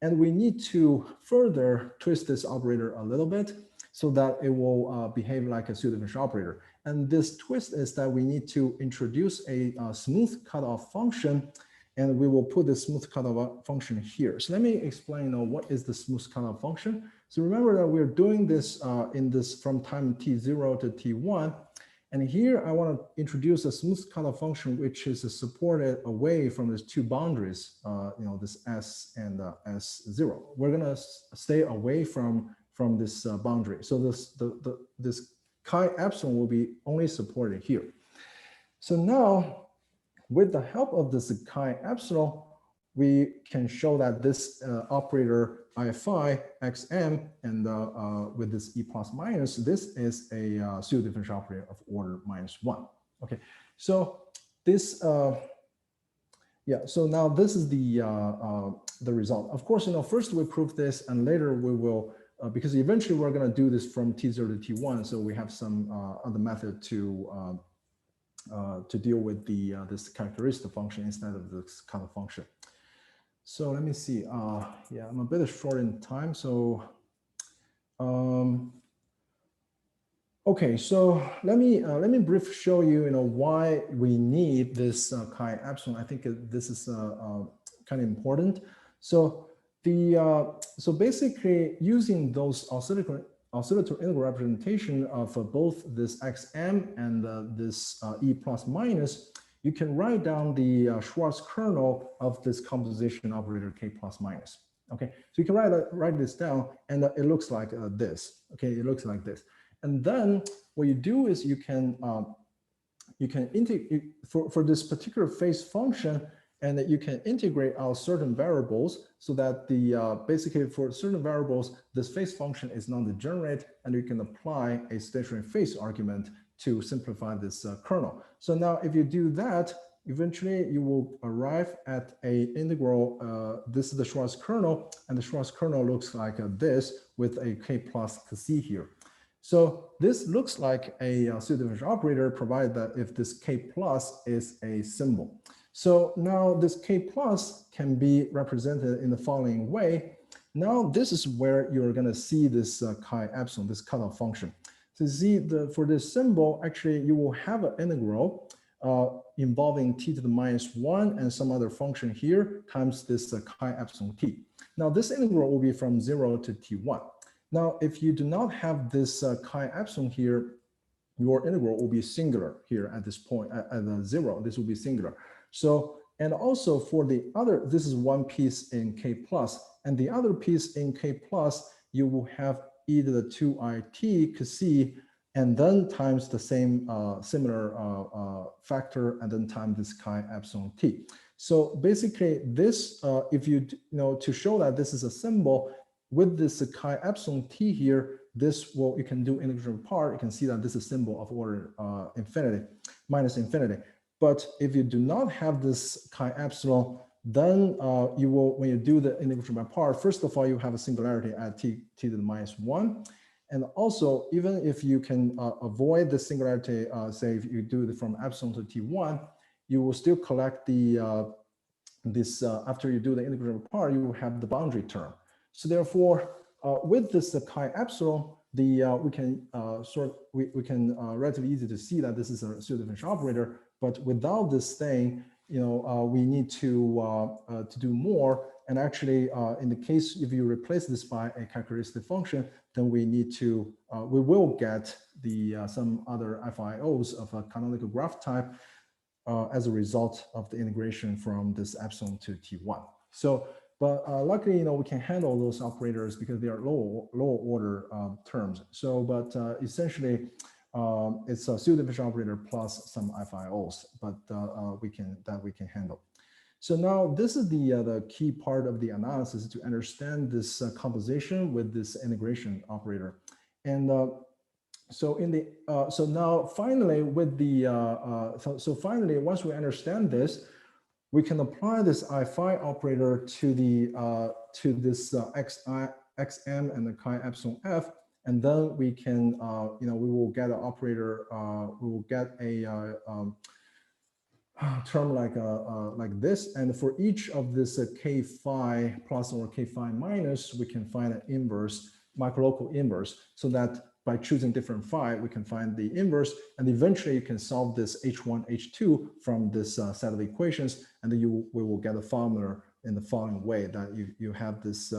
A: And we need to further twist this operator a little bit so that it will behave like a pseudo-dimensional operator. And this twist is that we need to introduce a smooth cutoff function, and we will put the smooth cutoff function here. So let me explain what is the smooth cutoff function. So remember that we're doing this in this from time t0 to t1. And here I want to introduce a smooth cutoff function, which is supported away from these two boundaries, this S and S0. We're going to stay away from this boundary. So this chi epsilon will be only supported here. So now, with the help of this chi epsilon, we can show that this operator I phi xm and with this e plus minus, this is a pseudo-differential operator of order -1. Okay, so this so now this is the result. Of course, first we prove this, and later we will because eventually we're going to do this from t0 to t1, so we have some other method to deal with this characteristic function instead of this kind of function. So let me see. Yeah, I'm a bit short in time. So, okay. So let me briefly show you, why we need this chi epsilon. I think this is kind of important. So so basically using those oscillator integral representation of both this xm and this e plus minus, you can write down the Schwarz kernel of this composition operator k plus minus. Okay, so you can write this down, and it looks like this. Okay, it looks like this. And then what you do is you can integrate for this particular phase function, and that you can integrate out certain variables so that basically for certain variables, this phase function is non-degenerate, and you can apply a stationary phase argument to simplify this kernel. So now if you do that, eventually you will arrive at a integral. This is the Schwarz kernel, and the Schwarz kernel looks like this with a k plus c here. So this looks like a pseudo-differential operator, provided that if this k plus is a symbol. So now this k plus can be represented in the following way. Now this is where you're going to see this chi epsilon, this cutoff function. So see, for this symbol, actually you will have an integral involving t to the -1 and some other function here times this chi epsilon t. Now this integral will be from 0 to t1. Now, if you do not have this chi epsilon here, your integral will be singular here at this point, at the 0, this will be singular. So, and also for the other, this is one piece in k plus, and the other piece in k plus, you will have either the 2it c, and then times the same similar factor, and then times this chi epsilon t. So basically this, if you to show that this is a symbol, with this chi epsilon t here, you can do integral part. You can see that this is a symbol of order infinity, minus infinity. But if you do not have this chi epsilon, then you will, when you do the integration by part, first of all, you have a singularity at t to the -1. And also, even if you can avoid the singularity, say if you do it from epsilon to t1, you will still collect the after you do the integral part, you will have the boundary term. So therefore, with this chi epsilon, we can relatively easy to see that this is a pseudo-differential operator. But without this thing, we need to do more. And actually, in the case if you replace this by a characteristic function, then we need to we will get some other FIOs of a canonical graph type as a result of the integration from this epsilon to t1. So. But luckily, we can handle those operators because they are lower order terms. So, but essentially, it's a pseudo-efficient operator plus some FIOs, but we can handle. So now this is the key part of the analysis to understand this composition with this integration operator. And so in the so now finally with the so finally once we understand this, we can apply this I-phi operator to the to this xm and the chi epsilon f, and then we can we will get an operator, we will get a term like this, and for each of this k phi plus or k phi minus, we can find an inverse, microlocal inverse, so that by choosing different phi, we can find the inverse, and eventually you can solve this H1, H2 from this set of equations, and then we will get a formula in the following way, that you have this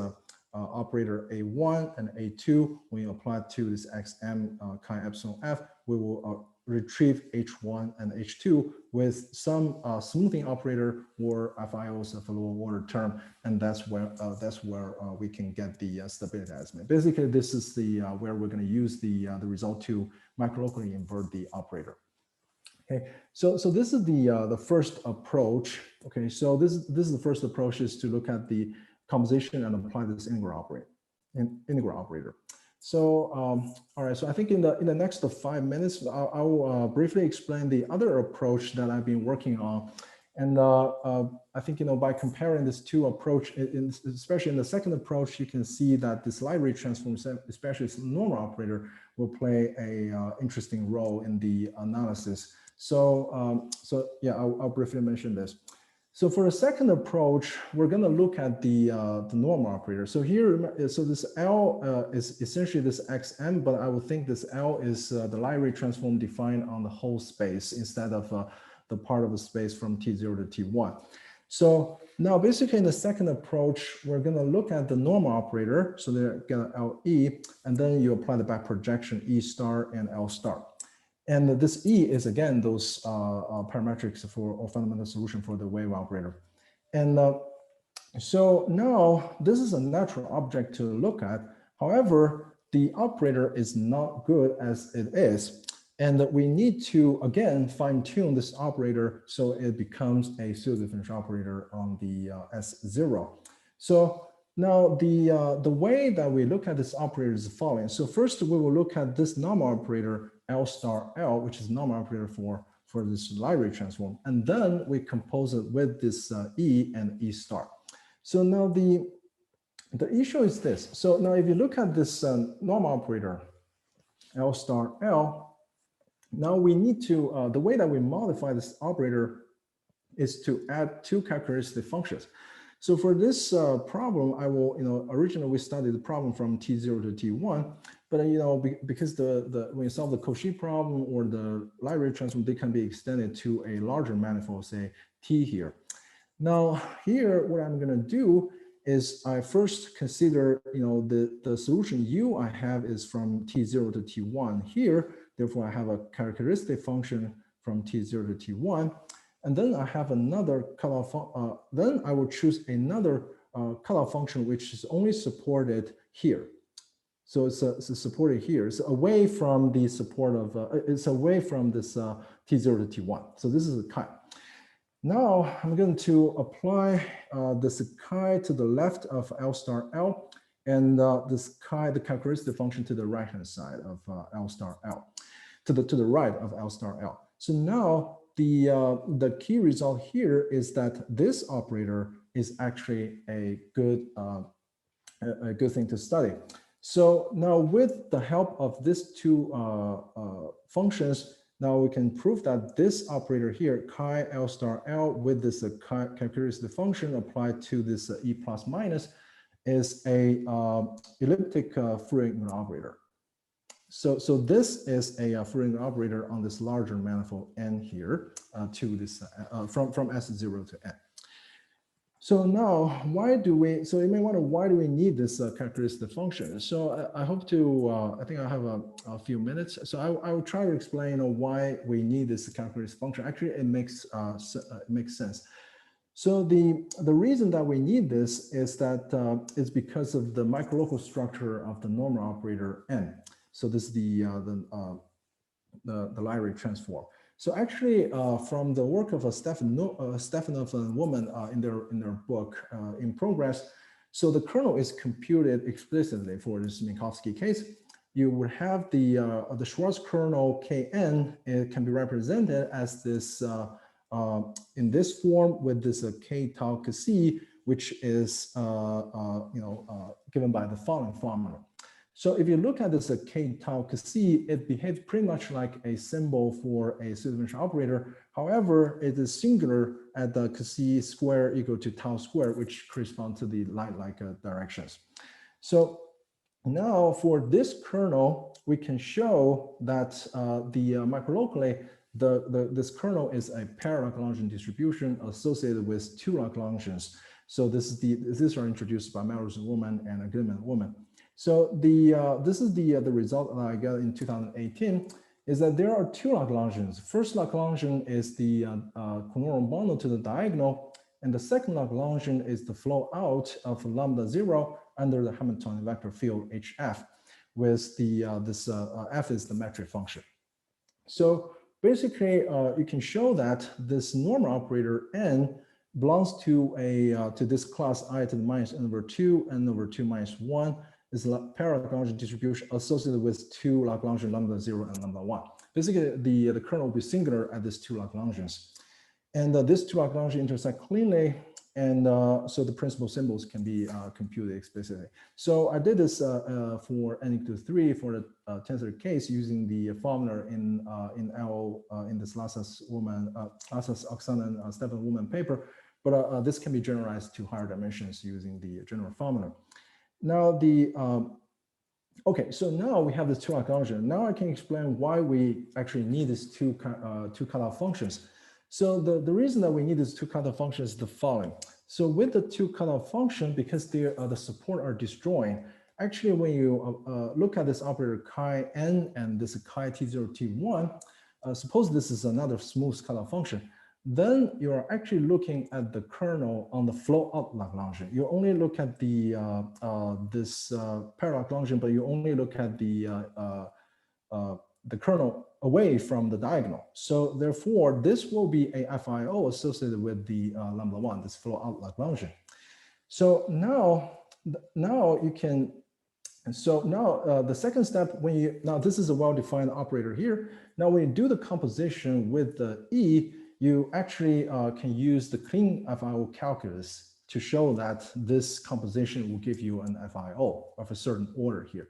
A: operator A1 and A2. When you apply it to this xm chi epsilon f, we will retrieve H1 and H2 with some smoothing operator or FIOs of a lower order term, and that's where we can get the stability estimate. Basically, this is the where we're going to use the result to microlocally invert the operator. Okay, so this is the first approach. Okay, so this is the first approach, is to look at the composition and apply this integral operator. So, all right, so I think in the next 5 minutes, I will briefly explain the other approach that I've been working on. And I think, by comparing these two approaches, especially in the second approach, you can see that this library transform, especially this normal operator, will play a interesting role in the analysis. So, yeah, I'll briefly mention this. So for the second approach, we're going to look at the normal operator. So here, so this L is essentially this xm, but I would think this L is the library transform defined on the whole space instead of the part of the space from T0 to T1. So now basically in the second approach, we're going to look at the normal operator. So they're going to LE, and then you apply the back projection E star and L star. And this E is again those parametrics for or fundamental solution for the wave operator. And so now this is a natural object to look at. However, the operator is not good as it is. And we need to, again, fine tune this operator so it becomes a pseudo-differential operator on the S0. So now the way that we look at this operator is the following. So first we will look at this normal operator L star L, which is normal operator for this library transform. And then we compose it with this E and E star. So now the issue is this. So now if you look at this normal operator L star L, now we need to, the way that we modify this operator is to add two characteristic functions. So for this problem, I will, originally we studied the problem from T0 to T1, but because when you solve the Cauchy problem or the library transform, they can be extended to a larger manifold, say T here. Now here, what I'm going to do is I first consider, the solution U I have is from T0 to T1 here. Therefore, I have a characteristic function from T0 to T1. And then I have another cutoff, then I will choose another cutoff function, which is only supported here. So it's supported here. It's away from the support of, it's away from this T0 to T1. So this is a chi. Now I'm going to apply this chi to the left of L star L, and this chi, the characteristic function, to the right-hand side of L star L, to the right of L star L. So now the key result here is that this operator is actually a good thing to study. So now with the help of these two functions, now we can prove that this operator here, chi L star L, with this characteristic function applied to this E plus minus, is a elliptic Fourier operator. So this is a Fourier operator on this larger manifold N here to this from S0 to N. So now, so you may wonder, why do we need this characteristic function? So I hope to, I think I have a few minutes. So I will try to explain why we need this characteristic function. Actually, it makes sense. So the reason that we need this is that it's because of the microlocal structure of the normal operator N. So this is the Lyric transform. So actually, from the work of Stefanov and Woman in their book In Progress, so the kernel is computed explicitly for this Minkowski case. You would have the Schwarz kernel Kn. It can be represented as this in this form with this k tau c, which is given by the following formula. So if you look at this k tau c, it behaves pretty much like a symbol for a pseudo-dimensional operator. However, it is singular at the c square equal to tau square, which corresponds to the light-like directions. So now for this kernel, we can show that microlocally, this kernel is a para-Lagrangian distribution associated with two Lagrangians. So these are introduced by Melrose and Woman and Goodman and Woman. So this is the result that I got in 2018, is that there are two Lagrangians. First Lagrangian is the quorum bundle to the diagonal, and the second Lagrangian is the flow out of lambda 0 under the Hamiltonian vector field HF, with this F is the metric function. So basically, you can show that this normal operator N belongs to this class I to the minus n over 2, n over 2 minus 1, is a para-Lagrangian distribution associated with two Lagrangian lambda 0 and lambda 1. Basically, the kernel will be singular at these two Lagrangians. And these two Lagrangians intersect cleanly, and so the principal symbols can be computed explicitly. So I did this for n equal to 3 for the tensor case using the formula in this Lassas Oksana and Stefan Woman paper, but this can be generalized to higher dimensions using the general formula. Now okay, so now we have this two Lagrangian. Now I can explain why we actually need these two cutoff functions. So the reason that we need these two cutoff functions is the following. So with the two cutoff function, because the support are destroying, actually when you look at this operator chi n and this chi t0 t1, suppose this is another smooth cutoff function, then you are actually looking at the kernel on the flow out Lagrangian. You only look at the this para-Lagrangian, but you only look at the kernel away from the diagonal. So therefore, this will be a FIO associated with the lambda 1, this flow out Lagrangian. So now you can. So now the second step, now this is a well-defined operator here. Now when you do the composition with the E, you actually can use the clean FIO calculus to show that this composition will give you an FIO of a certain order here.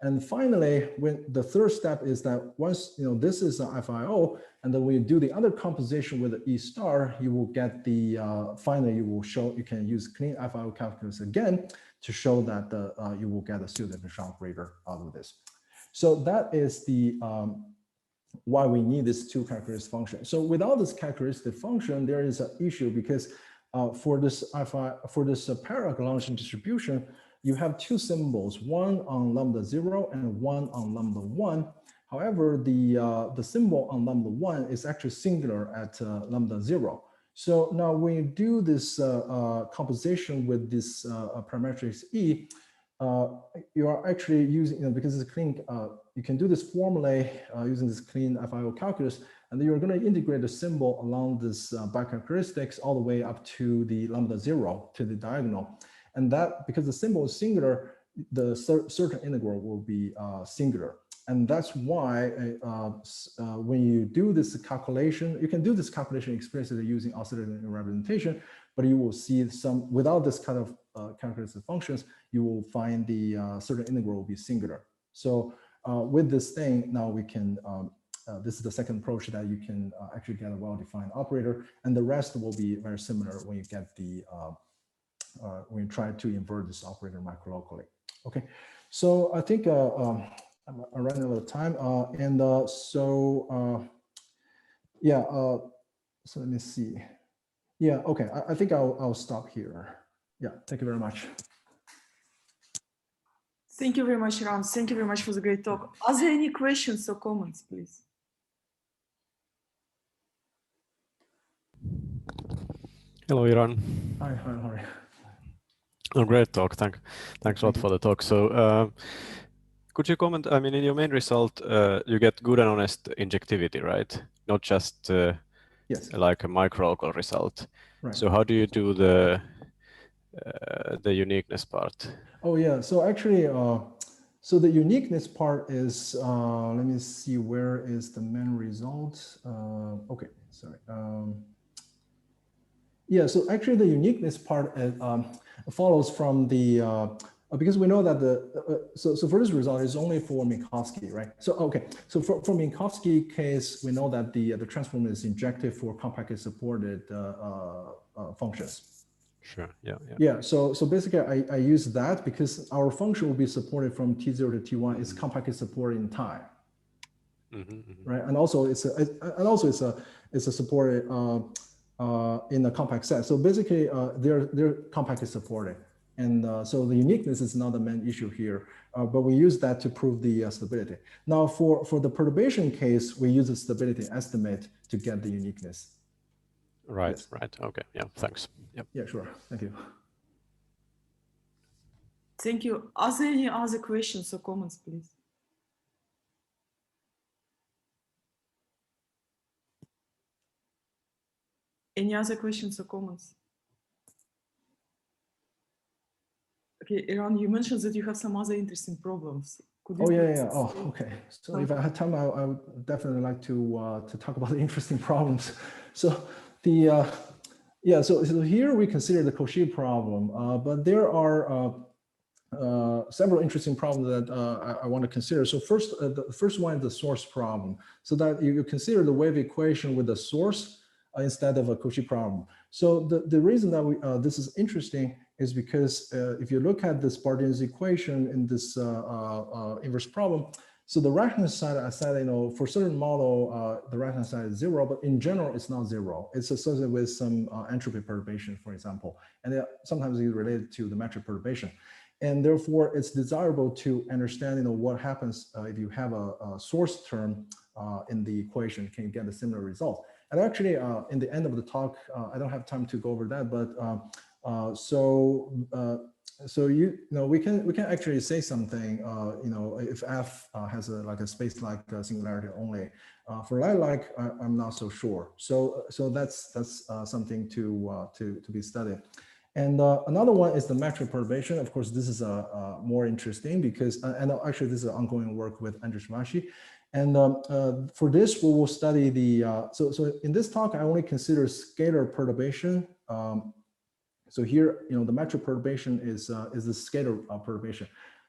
A: And finally, when the third step is that once this is an FIO, and then when you do the other composition with the E star, you will get the finally you can use clean FIO calculus again to show that you will get a pseudo-dimensional operator out of this. So that is the why we need this two characteristic function. So without this characteristic function, there is an issue because for this para-Lagrangian distribution, you have two symbols, one on lambda 0 and one on lambda 1. However, the symbol on lambda 1 is actually singular at lambda 0. So now when you do this composition with this parametric E, you are actually using, because it's clean, you can do this formulae using this clean FIO calculus, and then you're going to integrate the symbol along this bicharacteristics all the way up to the lambda 0 to the diagonal. And that, because the symbol is singular, the certain integral will be singular. And that's why when you do this calculation, you can do this calculation explicitly using oscillator representation, but you will see some, without this kind of characteristic functions, you will find the certain integral will be singular. So with this thing, now we can, this is the second approach that you can actually get a well-defined operator, and the rest will be very similar when you get the, when you try to invert this operator microlocally. Okay, so I think I'm running out of time, yeah, so let me see. Yeah, okay, I think I'll stop here. Yeah, thank you very much.
B: Thank you very much, Ram. Thank you very much for the great talk. Are there any questions or comments, please?
C: Hello, Yiran.
A: Hi, how are you?
C: Oh, great talk. Thanks a lot for the talk. So, Could you comment, I mean, in your main result, you get good and honest injectivity, right? Not just
A: Yes.
C: like a micro-local result.
A: Right.
C: So how do you do the uniqueness part?
A: Oh yeah, so actually, so the uniqueness part is, let me see, where is the main result? Okay, sorry. Yeah, so actually the uniqueness part follows from the, because we know that so for this result is only for Minkowski, right? So, okay, so for Minkowski case, we know that the transform is injective for compactly supported functions.
C: Sure, yeah.
A: Yeah, so basically I use that because our function will be supported from T0 to T1, it's compactly supported in time. Right, and also it's a supported in a compact set. So basically, they're compactly supported, and so the uniqueness is not the main issue here. But we use that to prove the stability. Now, for the perturbation case, we use a stability estimate to get the uniqueness.
C: Right,
A: yes.
C: Right. Okay. Yeah. Thanks. Yep.
A: Yeah. Sure. Thank you.
B: Thank you. Are there any other questions or comments, please? Any other questions or comments? Okay, Yiran, you mentioned that you have some other interesting problems. Could you?
A: Oh yeah. Oh, okay. So if I had time, I would definitely like to talk about the interesting problems. So the yeah, so here we consider the Cauchy problem, but there are several interesting problems that I want to consider. So first, the first one is the source problem. So that you consider the wave equation with the source instead of a Cauchy problem. So the reason that this is interesting is because if you look at this Bardian's equation in this inverse problem, so the right-hand side, I said, for certain model, the right-hand side is 0, but in general, it's not 0. It's associated with some entropy perturbation, for example, and sometimes it's related to the metric perturbation. And therefore, it's desirable to understand, what happens if you have a source term in the equation, can you get a similar result? And actually, in the end of the talk, I don't have time to go over that, but so we can actually say something, if F has like a space-like singularity only. For light-like, I'm not so sure. So that's something to be studied. And another one is the metric perturbation. Of course, this is more interesting because, and actually this is ongoing work with Andrzej Mashi. And for this, we will study the, so in this talk, I only consider scalar perturbation. So here, the metric perturbation is the scalar perturbation.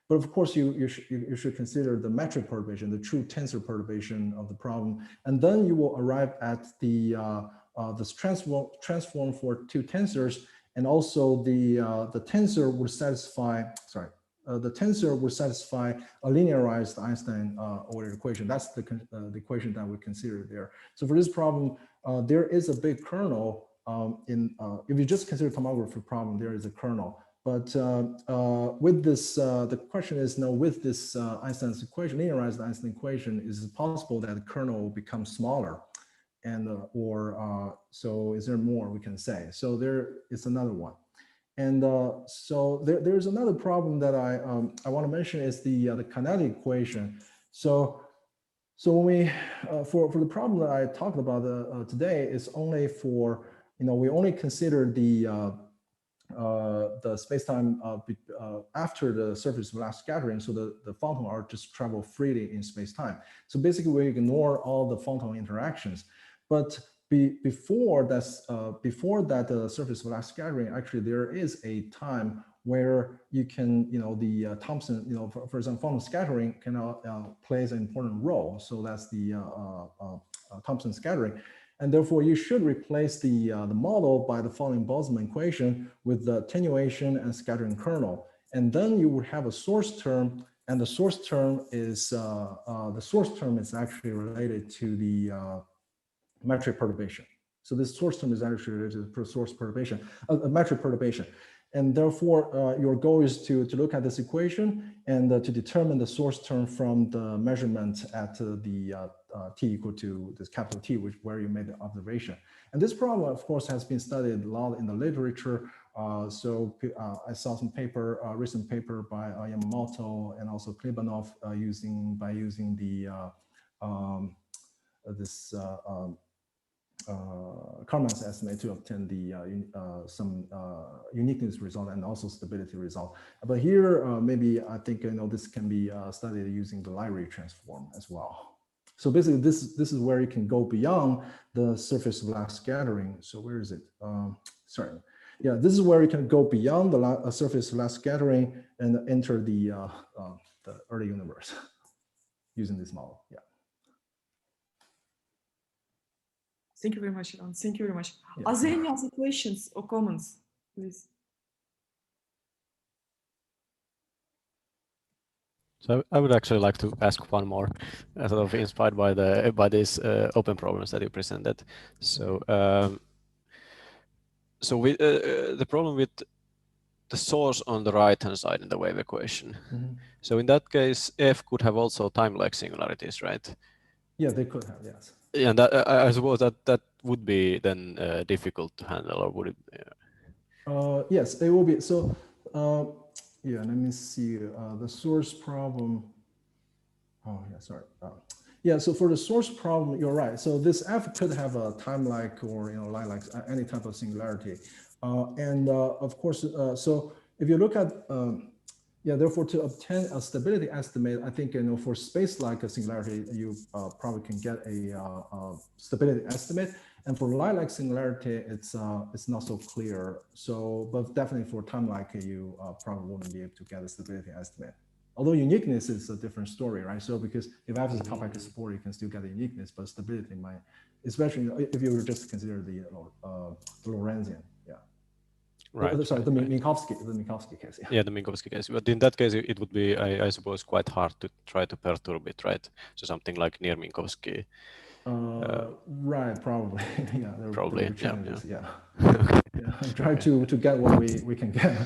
A: But of course, you should consider the metric perturbation, the true tensor perturbation of the problem. And then you will arrive at this transform for two tensors. And also the tensor would satisfy, the tensor would satisfy a linearized Einstein ordered equation. That's the equation that we consider there. So for this problem, there is a big kernel if you just consider tomography problem, there is a kernel. But with this, the question is now with this Einstein's equation, linearized Einstein equation, is it possible that the kernel will become smaller? And so is there more we can say? So there is another one. And so there's another problem that I want to mention is the kinetic equation. So when we for the problem that I talked about today is only for we only consider the space-time after the surface velocity scattering, so the photon are just travel freely in space-time. So basically, we ignore all the photon interactions. But before that surface velocity scattering, actually there is a time where you can, the Thomson, for example, photon scattering plays an important role. So that's the Thomson scattering. And therefore, you should replace the model by the following Boltzmann equation with the attenuation and scattering kernel. And then you would have a source term, and the source term is actually related to the metric perturbation. So this source term is actually related to source perturbation, metric perturbation. And therefore, your goal is to look at this equation and to determine the source term from the measurement at the t equal to this capital T, where you made the observation. And this problem, of course, has been studied a lot in the literature. I saw some paper, recent paper by Yamamoto and also Klebanov by using the Karman's estimate to obtain the some uniqueness result and also stability result. But here, maybe I think this can be studied using the Lyrae transform as well. So basically, this is where you can go beyond the surface Laplace scattering. So where is it? Sorry. Yeah, this is where you can go beyond the surface Laplace scattering and enter the early universe using this model. Yeah.
B: Thank you very much, Yiran. Thank you very much. Yeah. Are there any other questions or comments, please?
C: So I would actually like to ask one more, sort of inspired by these open problems that you presented. So the problem with the source on the right-hand side in the wave equation. Mm-hmm. So in that case, F could have also time-like singularities, right?
A: Yeah, they could have, yes.
C: Yeah, and that, I suppose that would be then difficult to handle, or would it?
A: Yes, it will be. So yeah, let me see the source problem. Oh yeah, sorry. Yeah, so for the source problem, you're right. So this F could have a time-like or line-like any type of singularity, and of course, so if you look at yeah, therefore to obtain a stability estimate, I think for space-like a singularity, you probably can get a stability estimate, and for line-like singularity, it's not so clear. So, but definitely for time-like, you probably won't be able to get a stability estimate. Although uniqueness is a different story, right? So because if F is a compact support, you can still get the uniqueness, but stability might, especially if you just consider the Lorentzian, yeah.
C: Right.
A: Sorry, the Minkowski case.
C: Yeah, the Minkowski case. But in that case, it would be, I suppose, quite hard to try to perturb it, right? So something like near Minkowski.
A: Right, probably. Yeah, there
C: probably
A: will be challenges. Yeah.
C: Okay.
A: Yeah, I'm trying to get what we can get.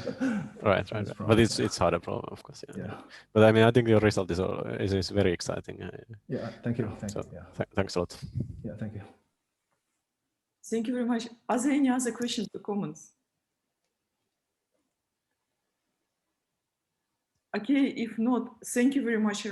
C: Right. But it's harder problem, of course. Yeah. But I mean, I think your result is very exciting.
A: Yeah. Thank you. Thank you. Yeah.
C: Thanks a lot.
A: Yeah. Thank you.
B: Thank you very much. Are there any other questions or comments? Okay, if not, thank you very much.